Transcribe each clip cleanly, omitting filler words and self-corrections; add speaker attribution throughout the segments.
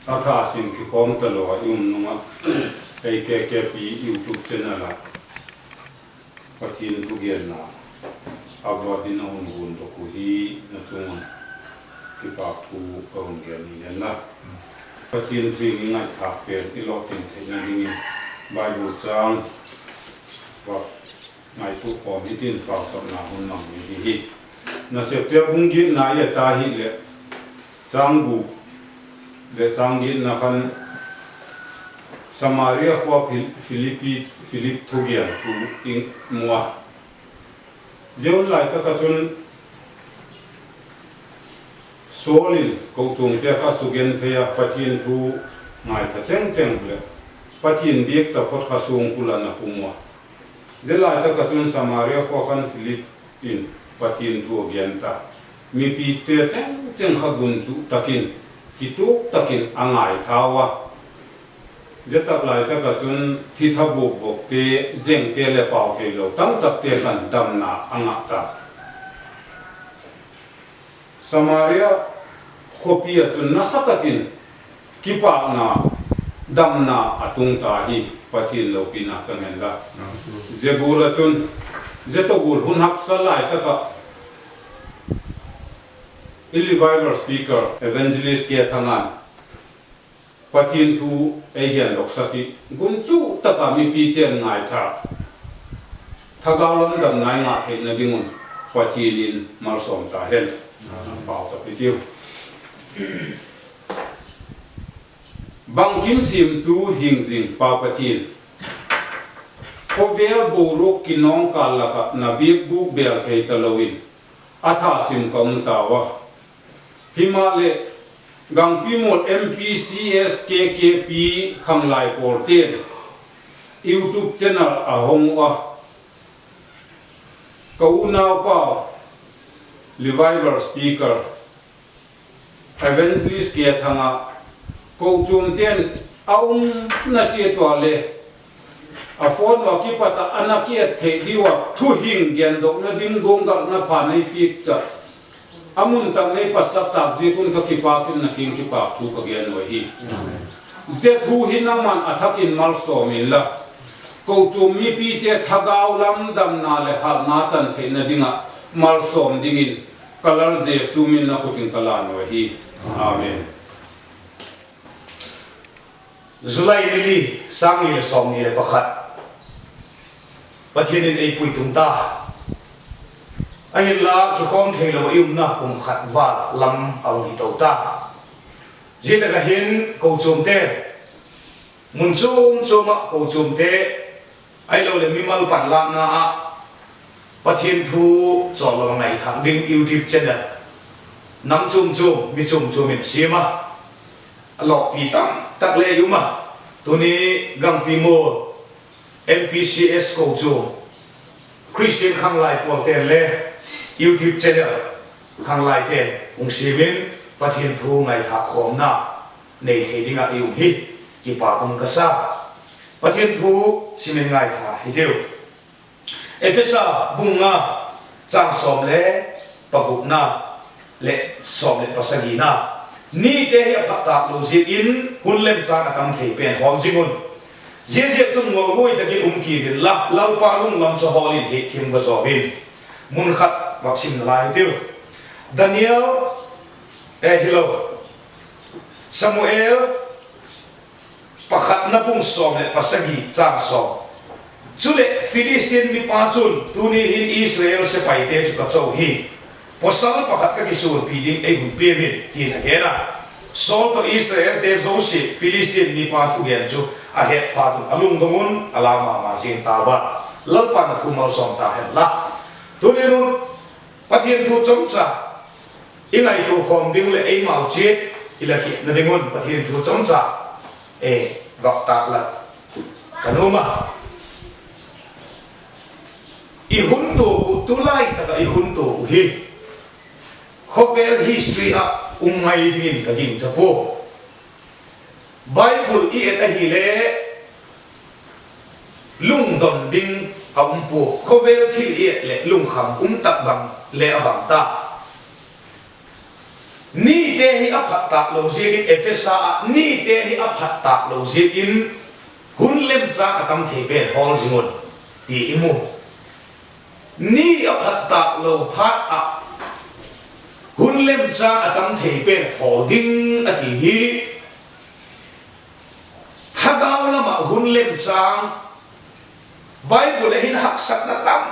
Speaker 1: Aka sim ki kom talo nunga KKKP YouTube channel patin tugian na abwa din na hunhun to kuhi na chungan ki papu kaun gian ni na patin tring ngai thak pen ilotin thena dingin Bible chang wa ngai tu kom hitin pa sab na hun nang hi na se pe bungi na ya ta hi le chang bu le changin na kan Samaria kwa Philip thugian tu ing mua zeun lai ta ka chun solin ko chung te kha sugen theya pathin thu ngai tha cheng cheng le pathin biek ta pot kha sung kula na kumwa zelai ta ka chun Samaria kwa kan Philip in pathin thu gian ta mi pi te cheng cheng kha gun chu takin kituk takin angai thawa zetak lai ta ka chun thi thabu bok te zeng te le pau ke lo tam tak te kan dam na anga ta Samaria khopia chun na sakatin kipa na dam na atung ta hi pathin lo pina changen la zebula chun zetogul hun hak salai ta ka revival speaker evangelist ke thangan pathin thu eian loksaki gunchu taka mi pi ten ngai tha thagalam dam ngai nga the na bingun pathin marsom ta hen pau cha pitiu bangkim sim tu hingjing pa pathin khovel borok kinong kalaka na biek bu bel thei talowin atha sim kam tawa Himale gang pimol MPCS KKP khanglai porten YouTube channel ahongwa kauna pa revival speaker evangelist ke thanga ko chumten aum na che to le a phone wa ki pata anakia the diwa thu hing gen dok na ding gong gal na pha nai pik ta amun tang nei pasap tak ji kun ka ki pa kin na king ki pa thu ka gen no hi ze thu hinaman athakin mal so min la ko chu mi pi te thagaw lam dam na le hal na chan the na dinga mal som dingin color je sumin na kuting kala no hi amen
Speaker 2: Zulai lili sang ni som ni le pakhat pathianin ei pui tung ta ai la ki khom thei lo yum na kum khat wa lam au hi to ta jita ka hin ko chum te mun chum chuma ko chum te ai lo le mi mal pan lam na a pathian thu cho lo ngai thang ding YouTube channel nam chum chum mi chum chum mi sima lo pi tam tak le yuma tuni gang pi mo MPCS ko chum Christian khang lai pol te le YouTube channel khang lai ten ung simin pathian thu ngai tha khom na nei thei dinga yu hi ki pa kum ka sa pathian thu simin ngai tha hi deu Efesa bunga chang som le pabuk na le som le pasagi na ni te hi phata lo ji in hun lem chang atam thei pen hom jingun je chung ngol hoi ta ki ki bin la lau pa lung lam cho holin he thim ga zo bin mun khat vaccine lai tiu Daniel hello Samuel pakhat na pung som le pasagi chang som chule Philistine mi pa chun tuni in Israel se pai te chu ka chau hi posal pakhat ka kisul piding ei gun pe bin hin agera sol to Israel te zo si Philistine mi pa thu gen chu a het pha tu alung dongun alama ma jin ta ba lalpa na thu mal som ta het la tuni run pathian thu chom cha inai tu khom ding le ei mau che ilaki na dingun pathian thu chom cha e vak ta la kanuma i hun tu lai ta ka i hun tu hi khovel history a umai dingin ka ding chapo Bible i et a hi le lung don ding pu khovel thil i le lung kham tak bang le abang ta ni te hi aphat tak lo zin efesa ni te hi aphat tak lo zin in hun lem cha atam thei ben hol jingon ti imu ni aphat tak lo phat a hun lem cha atam thei ben holding ati hi thagaw lama hun lem chang Bible hin hak sak na tam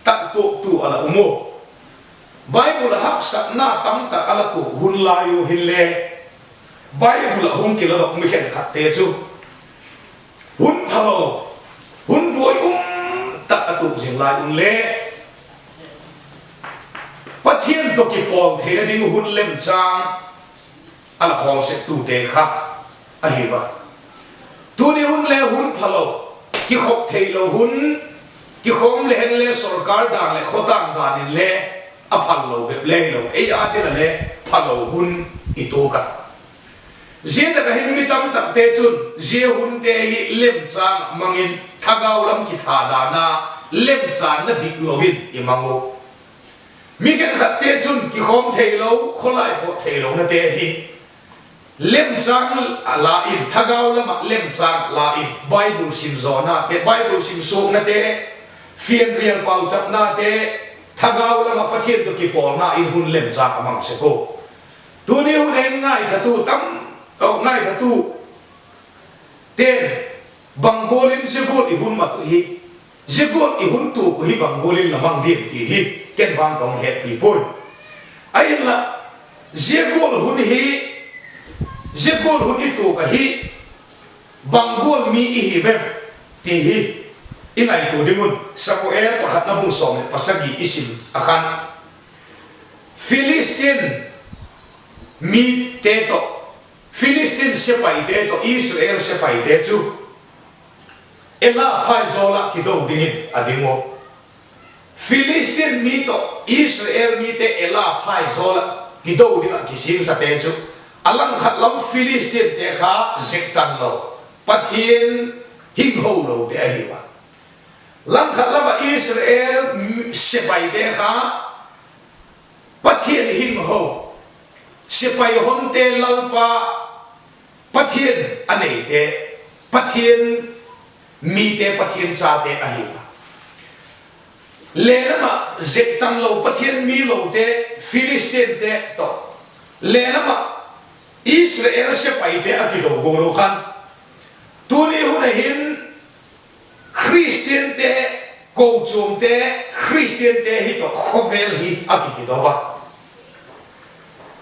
Speaker 2: tak tu ala umo Bible hak sak na tam tak ala tu hun layu hin le Bible hun kila dok mi khen khat te chu hun phalo hun boy tak atu jing lai le pathian to ki pom the ding hun lem chang ala khol se tu te kha a hi ba tu ni hun le hun phalo ki khop thei lo hun ki khom le hen le sarkar dang le khotang dan le a phal lo be leng lo e a de le phalo hun i to ka zia da ka hin mi tam tak te chun zia hun te hi lem chang mangin thagaw lam ki tha da na lem chang na dik lo win i mango mi khen khat te chun ki khom thei lo kholai po thei lo na te hi lem chang la in thagaw lama lem chang la in Bible sim zona te Bible sim so na te fian rial pau chap na te thagaw lama pathian to ki pol na in hun lem chang amang se ko tu ni hun en ngai thatu tam ngai thatu ten bangolin jegol i hun mat hi jegol i hun tu ko hi bangolin lamang dim ti hi ken bang kong het pi poi ai la jegol hun hi jegol hun itu ka hi bangol mi i hi be ti hi inai tu dingun Samuel pakhat na bung som pasagi isim akan Filistin mi teto Filistin sepai teto Israel sepai tetu ela phai zola ki do dingin adingo Filistin mi to Israel mi te ela phai zola ki do dinga ki sing sa tetu alang khat lam Filistin te kha ziktan lo pathin hing ho lo te hi wa lang khat lam Israel sepai te kha pathin hing ho sepai hon te lalpa pathin anei te pathin mi te pathin cha te a hi wa le lama ziktan lo pathin mi lo te Filistin te to le lama Israel sepai te akido goro khan tuni hunahin Christian te ko chum te Christian te hi to khovel hi akido ba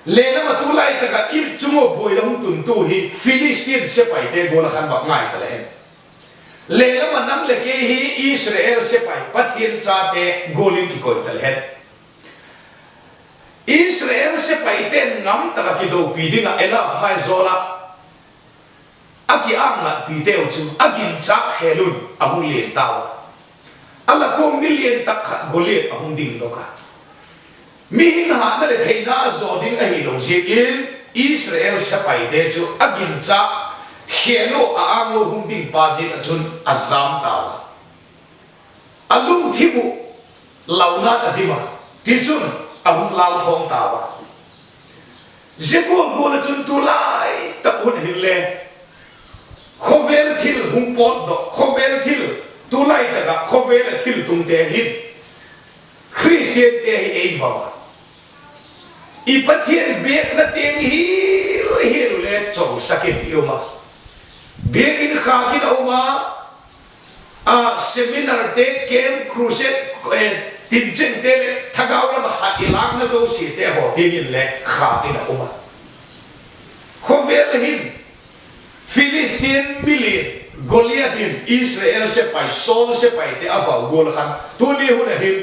Speaker 2: le lama tu lai ta ka im chumo boi lam tun tu hi Philistine sepai te gola khan ba ngai ta le le lama nam le ke hi Israel sepai pathin cha te golin ki ko ta le Israel sepai te ngam ta ki do pi dinga ela phai zola aki anga pi te chu agin cha khelun ahun len tawa ala ko million tak golet ahun ding do ka mi hin ha na le theina zo ding a hi lo je in Israel sepai te chu agin cha khelo a ango hung ding pa je achun azam tawa alum thibu launa adima tisun ahun lao thong tawa jebol bola chun tulai ta hun hille khovel thil hung pot do khovel thil tulai ta ga khovel thil tum te hit Christian te hi ei va i pathian bet na teng hi le chong sakin yoma bet in kha kin oma a seminar te kem crusade tin chen te thagaw na hat ilang na zo si te ho tin le kha in oma khovel hin Philistine million Goliath in Israel sepai Saul sepai te avaw gol khan tuni hun hin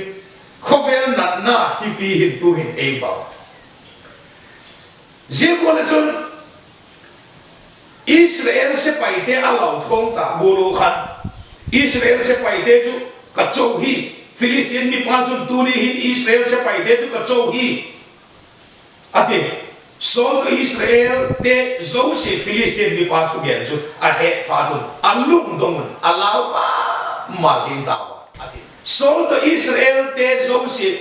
Speaker 2: khovel nat na hi pi hin tu hin ei vaw jebol chun Israel sepai te alaw thong ta golo khan Israel sepai te chu ka chou hi Philistine ni pa chun tuni hin Israel sepai te chu ka chou hi ate Saul ka Israel te zo si Philistine ni pa thu gen chu a he pa thu alung dong alaw pa ma jin ta ate Saul ka Israel te zo si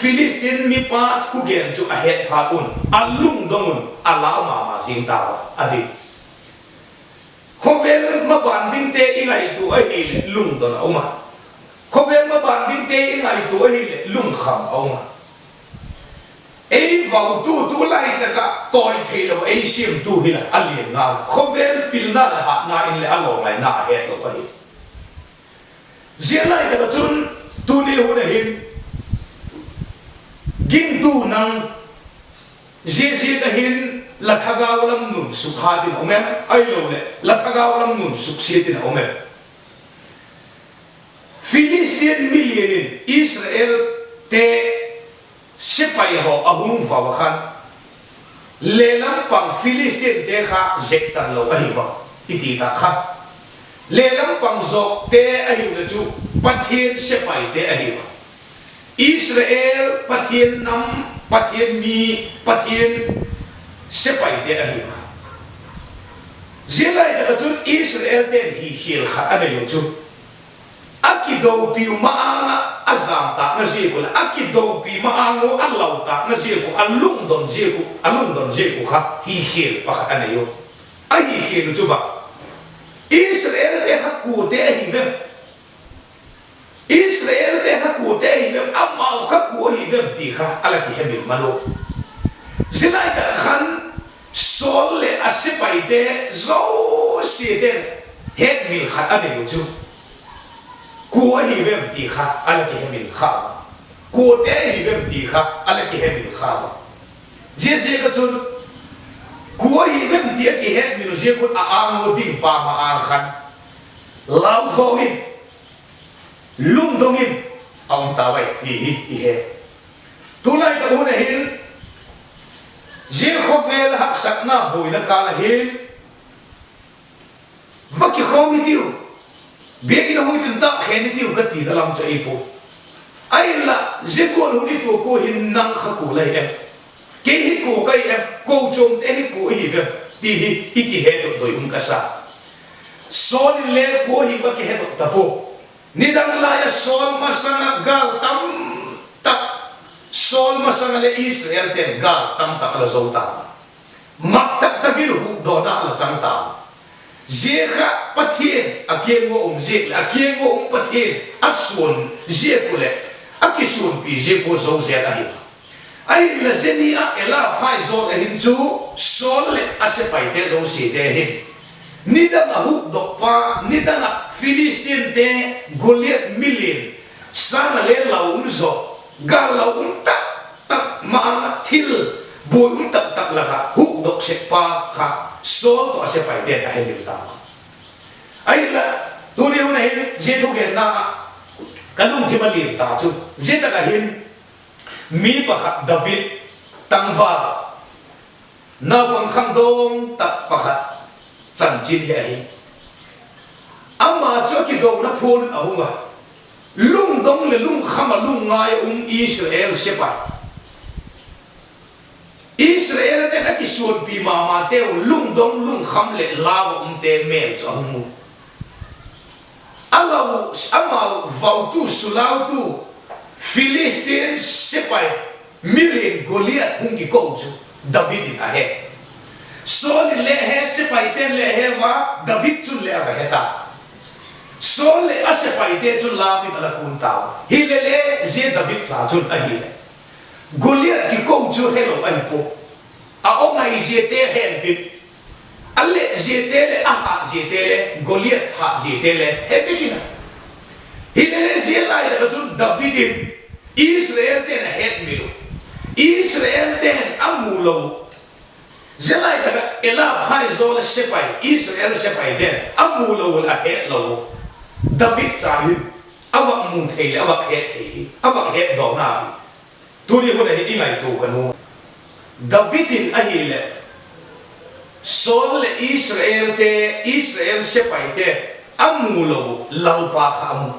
Speaker 2: Philistine mi pa thu gen chu a het pha un alung dongun ala ma sing ta adi khovel ma ban ding te ingai tu a hi lung don oma khovel ma ban ding te ingai tu a hi lung kham oma ei vào tu lai ta ka toi thei lo ei sim tu hi la alien na khovel pil na ha na in le alo lai na het lo ai zia lai ta chun tu ni hu na hin gin tu nang zia ta hin la thagaw lam nun sukha tin omem ai lo le la thagaw lam nun suk si tin omem Philistine million Israel te sipai ho ahung va khan lelam pang Philistine te kha zektan lo ahi ba iti ta kha lelam pang zok te ahi na chu pathian sipai te ahi ba Israel pathian nam pathian mi pathian sipai te ahi ba zilai ta chu Israel te hi hil kha ane chu akido pi maana azam ta na ziku akido pi maango allau ta na ziku alung don ziku kha hi hil pa kha ane yo ai hil chu ba Israel te ha ku te hi be Israel te ha ku te hi be amma kha ku hi be bi kha ala ki hebil malo zilai ta khan sol le asipai te zo si te het mil kha ane yo chu Kua hi vem ti kha ala ki hemin kha ko te hi vem ti kha ala ki hemin kha je ka chun kua hi vem ti ki het min je ko a ang ding pa ma ang khan lam tho in lung dong in ang ta bai hi he tu lai ta hu na hin je kho vel hak sak na boi na ka la hin va ki khomi tiu Biar kita mungkin tak kini tiu kati dalam cai po. Ayla zikon hudi tu ko hinang khaku lai em. Kehi ko kai em ko chom te ko hi be ti hi iki he to doi kasa. Sol le ko hi ba ke he to tapo. Nidang la ya sol masanga gal tam tak. Sol masanga le Israel ten gal tam tak la zauta. Mak tak tabilu hu dona la chang ta. Zeka patien akiengo zek akiengo patien asun zekule akisun pi zeko zo zeka hi ai la zenia ela phai zo hin chu sol le ase pai te zo si te hi nida ma hu do pa nida na Philistine te Goliath million sang le laun zo ga laun tak ma thil boi tak la ha hu do se pa kha sol to ase pai te ha hi ta ai la tu ni una hin je thu gen na kanung thi mali ta chu je ta ka hin mi pa kha David tangwa na pang khang dong tak pa kha chan chin he hi amma cho ki do na phul a hunga lung dong le lung khama lung ngai Israel se pa Israel te na ki suon pi ma te lung dong lung kham le lawa te mel cho mu alau amal vautu sulautu Philistine sepai million Goliath hungi ko chu David in ahe sol le he sepai ten le he wa David chu le a he ta sol le a sepai te chu la bi ala kun ta hi le je David sa chu a hi Goliath ki ko chu hello ai po a o mai je te hen tin alle je te le a ha je te le Goliath ha je te le he bekina hi le je lai da chu David in Israel ten het milu Israel ten amulo je lai da ela phai zo le sepai Israel sepai den amulo la het lo David sa hi awak mun thei le awak het thei awak het do na tu ni ho ne hi ngai tu kanu David in ahile sol Israel sepai te amulo lalpa kha amu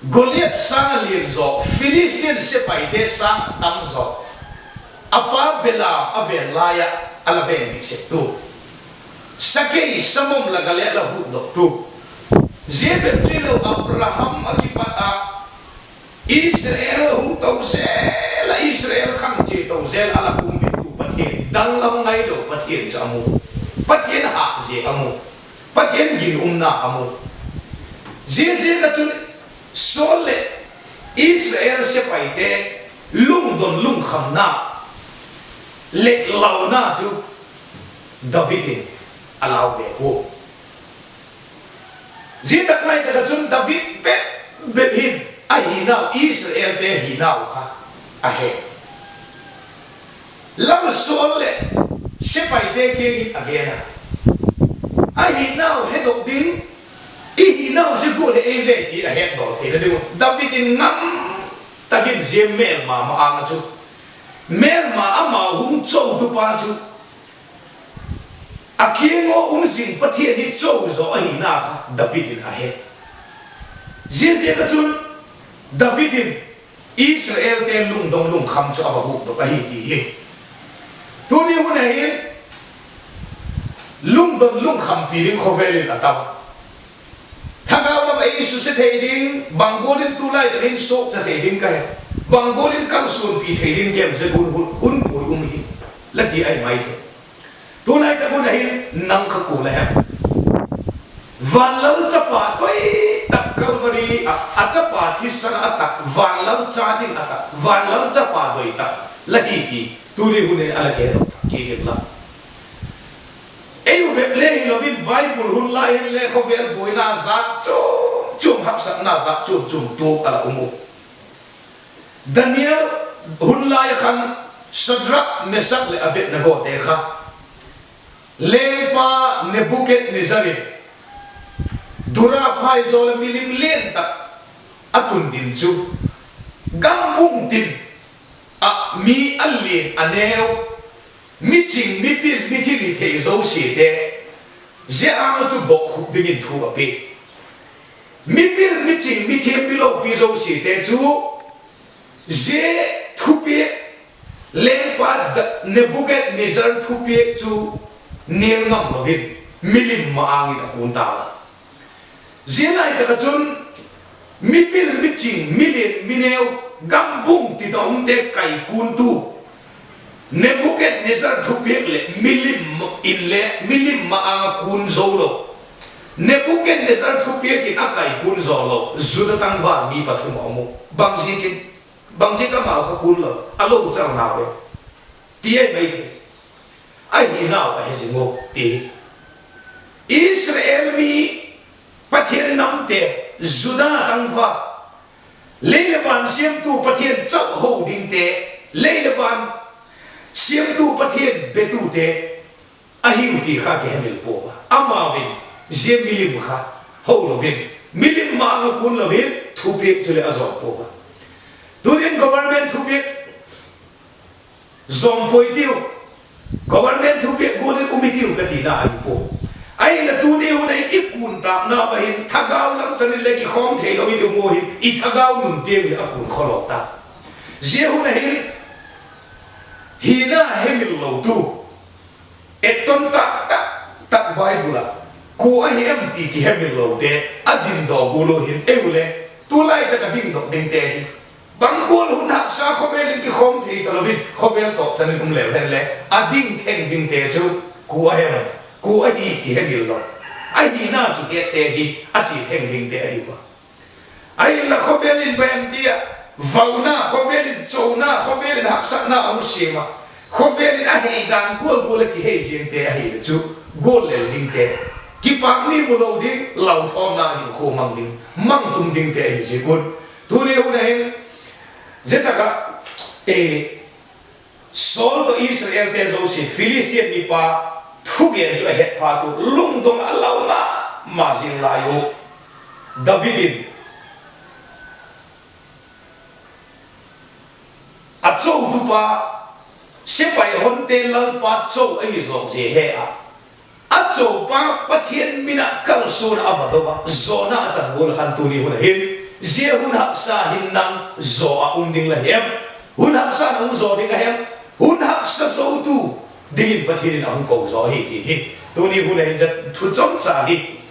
Speaker 2: Goliath sang lirzo Philistine sepai te sang tamzo apa bela aven laya alaven biksetu sakei samom lagale la hu doktu zebel chilo Abraham akipata Israel tàu xe là Israel khăng chế tàu xe ala cùng bị tụ bắt hiện đang làm ngay đâu bắt hiện cho amu bắt hiện hạ gì amu bắt hiện gìn na amu dễ cái chuyện số lệ Israel sẽ phải để lung đồn lung khăm na lệ lao na chú David alau về cô dễ đặc này cái chuyện David bếp hin ai nào Israel te hi nào kha a he lam số lệ sẽ phải để kia again ai nào hết độc biến ý nào sẽ cô để về đi là hết đó thì là điều David ngắm David dễ mẹ mà ăn chú mẹ mà hung châu tu pa chú a kia ngô xin bắt hiện đi châu rồi ai nào David a hết dễ cái chuyện David Israel te lung dong lung kham cho abahu to kahi ti tu ni hun hai lung dong lung kham pi ding khovelin atawa thangau na ai su se thei ding bangolin tu lai ta hin sok cha thei ding ka bangolin kang sun pi thei ding kem se un pui hi lati ai mai the tu lai ta hun hai nang kha ku la ha van lam chapa toi tak kalvari a chapa thi sana atak van lam cha ding atak van lam chapa doi tak lahi ki turi hune ala ke ki la ei be le lovin bible hun lai le khovel boina zat chum hap sak na zat chum tu ala umu Daniel hun lai khan Shadrach Meshach le Abednego te kha le pa Nebuchadnezzar Dura phai zol milim len tak atun din chu gambung din a mi alien aneo mi ching mi pil mi thi thei zo si te zia chu bok khu dingin thu a pe mi pil mi ching mi thi mi lo pi zo si te chu ze thu pe len pa Nebuchadnezzar thu pe chu nel ngam lo bin milim ma angin akun ta Zilai ta kachun mipil miching milit mineo gambung ti dong te kai kuntu Nebuchadnezzar thupiek le milim milim ma anga kun zolo Nebuchadnezzar thupiek in akai kun zolo zudatang var mi pathum amu bangsi ka ma ka kun lo alo chang na we ti ai mai the ai ni na ba he jingo ti Israel mi pathian nam te Juda tangfa leileban siam tu pathian chak ho ding te leileban siam tu pathian betu te ahiu ti kha ke mil po amawin zem milim kha ho lovin milim ma nga kun lovin thu pe chule azor po durin government thu pe zom poitiu government thu pe golin umitiu ka ti na ai po ai là tu nêu này ít cuốn tạm na vậy thagao lắm cho nên lấy cái khom thế nó bị điều mô hình ít thagao nung tiền để áp cuốn khó lọt ta riêng này hi na hay mình lâu tu eton ta ta Bible cô ấy em thì cái hay mình lâu thế adin đó cô lo hin eule tu lại ta cái đinh đó đinh thế bằng cô luôn học sa không về lên cái khom thế tao biết không về tốt cho nên cũng lẻo hen lẽ adin thèn đinh thế chứ cô ấy em cô ấy thì hết nhiều rồi, ai đi na thì hết thế thì anh chỉ thêm đình thế ấy quá, ai là không về lên bên kia, vào na không về lên châu na không về lên học sắc na ông xem mà, không về lên ai hay đàn cô là cái hay chuyện thế ấy chứ, cô là đình thế, cái bác ni một đầu đi lâu thom na thì khô mang tung đình thế ấy chứ cô, tu này hôm nay, rất là cái, Saul to Israel thế rồi thì Philistine đi pa thu gen cho hết pha tu lung dong alau na ma jin la yo Davidin a châu tu pa se pai hon te lang pa châu ai zo je he a châu pa pathian mina kang sur avado ba zo na chan bol khan tu ni hun hin je hun hak sa hin nang zo a ding la hem hun hak sa nang zo ding la hem hun hak sa zo tu dingin pathian ang ko zo hi tu ni hu le jat thu chom cha hi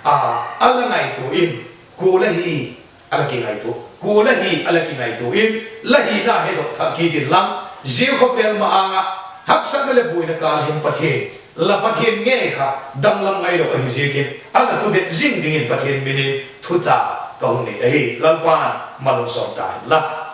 Speaker 2: ala ngai tu in ku la hi ala ki ngai tu cô là hi alaki ngai tu in la hi na he do thak ki din lam ziu kho fel ma anga hak sa le bui na kal hin pathe la pathe nge kha dang lam ngai do a hi je ke ala tu de jing ding in pathe mini thuta ko ne ei lalpan malum so ta la